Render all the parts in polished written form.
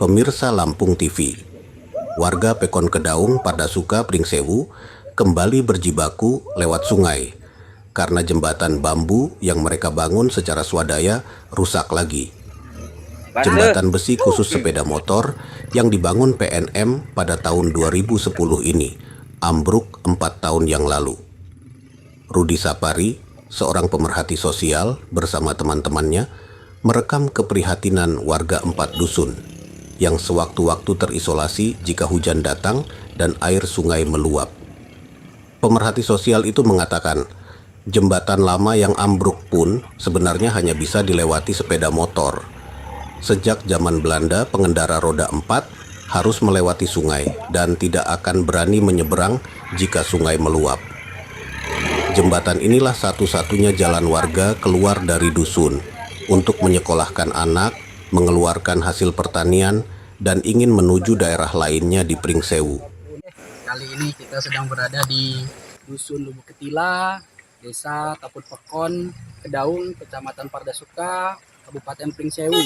Pemirsa Lampung TV, warga Pekon Kedaung, Pardasuka, Pringsewu kembali berjibaku lewat sungai karena jembatan bambu yang mereka bangun secara swadaya rusak lagi. Jembatan besi khusus sepeda motor yang dibangun PNM pada tahun 2010 ini ambruk 4 tahun yang lalu. Rudi Sapari, seorang pemerhati sosial bersama teman-temannya, merekam keprihatinan warga 4 dusun yang sewaktu-waktu terisolasi jika hujan datang dan air sungai meluap. Pemerhati sosial itu mengatakan, jembatan lama yang ambruk pun sebenarnya hanya bisa dilewati sepeda motor. Sejak zaman Belanda, pengendara roda 4 harus melewati sungai dan tidak akan berani menyeberang jika sungai meluap. Jembatan inilah satu-satunya jalan warga keluar dari dusun untuk menyekolahkan anak, mengeluarkan hasil pertanian, dan ingin menuju daerah lainnya di Pringsewu. Kali ini kita sedang berada di Dusun Lubuk Ketila, Desa Taput Pekon, Kedaung, Kecamatan Pardasuka, Kabupaten Pringsewu.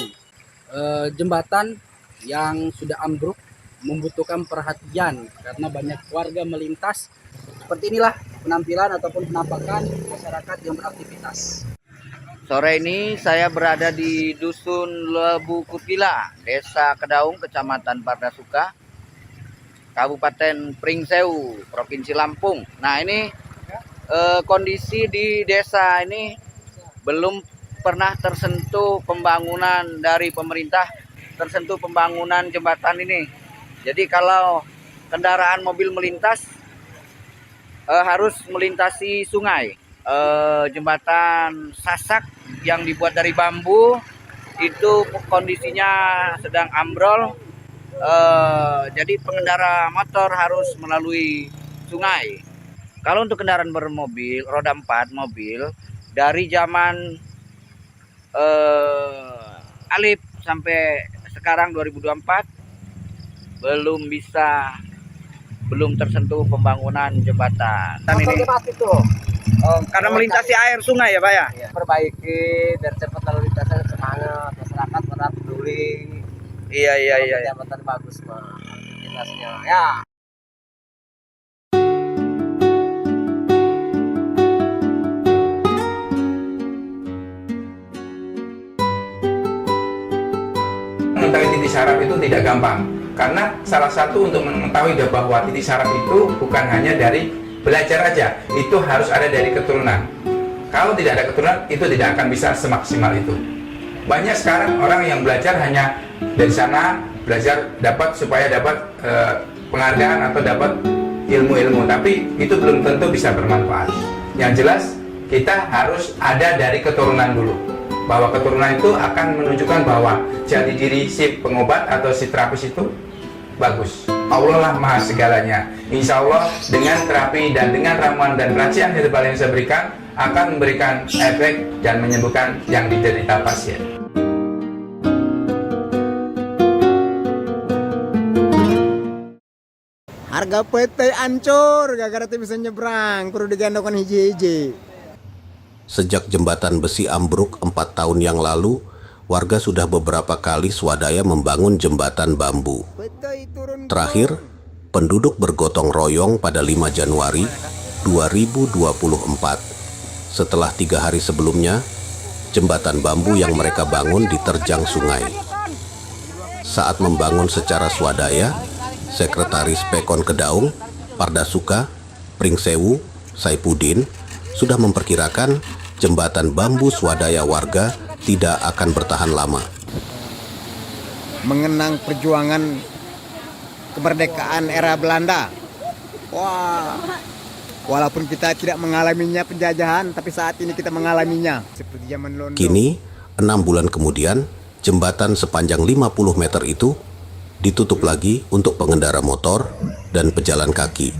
Jembatan yang sudah ambruk membutuhkan perhatian karena banyak warga melintas. Seperti inilah penampilan ataupun penampakan masyarakat yang beraktivitas. Sore ini saya berada di Dusun Lubuk Ketila, Desa Kedaung, Kecamatan Pardasuka, Kabupaten Pringsewu, Provinsi Lampung. Nah, ini kondisi di desa ini belum pernah tersentuh pembangunan dari pemerintah, tersentuh pembangunan jembatan ini. Jadi kalau kendaraan mobil melintas harus melintasi sungai. Jembatan sasak yang dibuat dari bambu itu kondisinya sedang ambrol. Jadi pengendara motor harus melalui sungai. Kalau untuk kendaraan bermobil roda 4 mobil dari zaman Alif sampai sekarang 2024 belum tersentuh pembangunan jembatan. Ini karena melintasi air sungai ya Pak ya? Ya, perbaiki dan cepat lalu lintasnya, semangat masyarakat pada peduli. Iya. Jembatan bagus Pak, lintasnya. Ya. Mengetahui titik saraf itu tidak gampang, karena salah satu untuk mengetahui bahwa titik saraf itu bukan hanya dari belajar aja, itu harus ada dari keturunan. Kalau tidak ada keturunan, itu tidak akan bisa semaksimal itu. Banyak sekarang orang yang belajar hanya dari sana, belajar supaya dapat penghargaan atau dapat ilmu-ilmu, tapi itu belum tentu bisa bermanfaat. Yang jelas, kita harus ada dari keturunan dulu, bahwa keturunan itu akan menunjukkan bahwa jati diri si pengobat atau si terapis itu bagus. Allah lah maha segalanya. Insya Allah dengan terapi dan dengan ramuan dan racian herbal yang saya berikan akan memberikan efek dan menyembuhkan yang diderita pasien. Harga PT ancur gara-gara bisa nyebrang, perlu digandongkan hiji-hiji. Sejak jembatan besi ambruk 4 tahun yang lalu, warga sudah beberapa kali swadaya membangun jembatan bambu. Terakhir, penduduk bergotong royong pada 5 Januari 2024. Setelah 3 hari sebelumnya, jembatan bambu yang mereka bangun diterjang sungai. Saat membangun secara swadaya, Sekretaris Pekon Kedaung, Pardasuka, Pringsewu, Saipudin, sudah memperkirakan jembatan bambu swadaya warga tidak akan bertahan lama. Mengenang perjuangan kemerdekaan era Belanda. Wah, walaupun kita tidak mengalaminya penjajahan, tapi saat ini kita mengalaminya. Seperti zaman Londo. Kini, 6 bulan kemudian, jembatan sepanjang 50 meter itu ditutup lagi untuk pengendara motor dan pejalan kaki.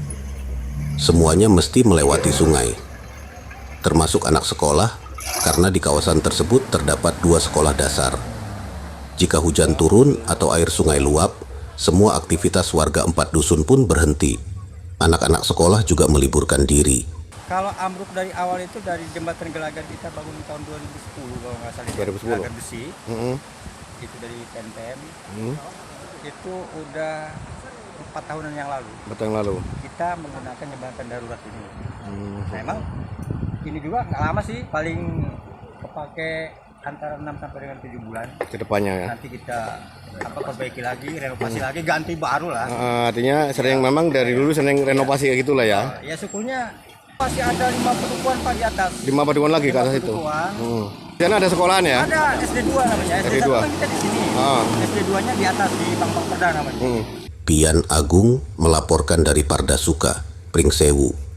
Semuanya mesti melewati sungai, termasuk anak sekolah, karena di kawasan tersebut terdapat 2 sekolah dasar. Jika hujan turun atau air sungai luap, semua aktivitas warga 4 dusun pun berhenti. Anak-anak sekolah juga meliburkan diri. Kalau ambruk dari awal itu dari jembatan Gelagar kita bangun tahun 2010 kalau nggak salah. 2010. Gelagar besi. Itu dari PNM. Itu udah 4 tahunan yang lalu. 4 tahun lalu. Kita menggunakan jembatan darurat ini. Nah, emang ini juga nggak lama sih, paling kepake antara 6 sampai dengan 7 bulan. Kedepannya ya. Nanti kita perbaiki lagi, renovasi lagi, ganti baru lah. Artinya sering memang dari dulu sering renovasi kayak gitulah ya. Ya syukurnya masih ada 5 pedukuhan Pak di atas. 5 paduan lagi ke atas itu. Di sana ada sekolahan ya? Ada SD2 namanya. SD1 kan kita di sini. SD2-nya di atas di Bang Perda namanya. Pian Agung melaporkan dari Pardasuka, Pringsewu.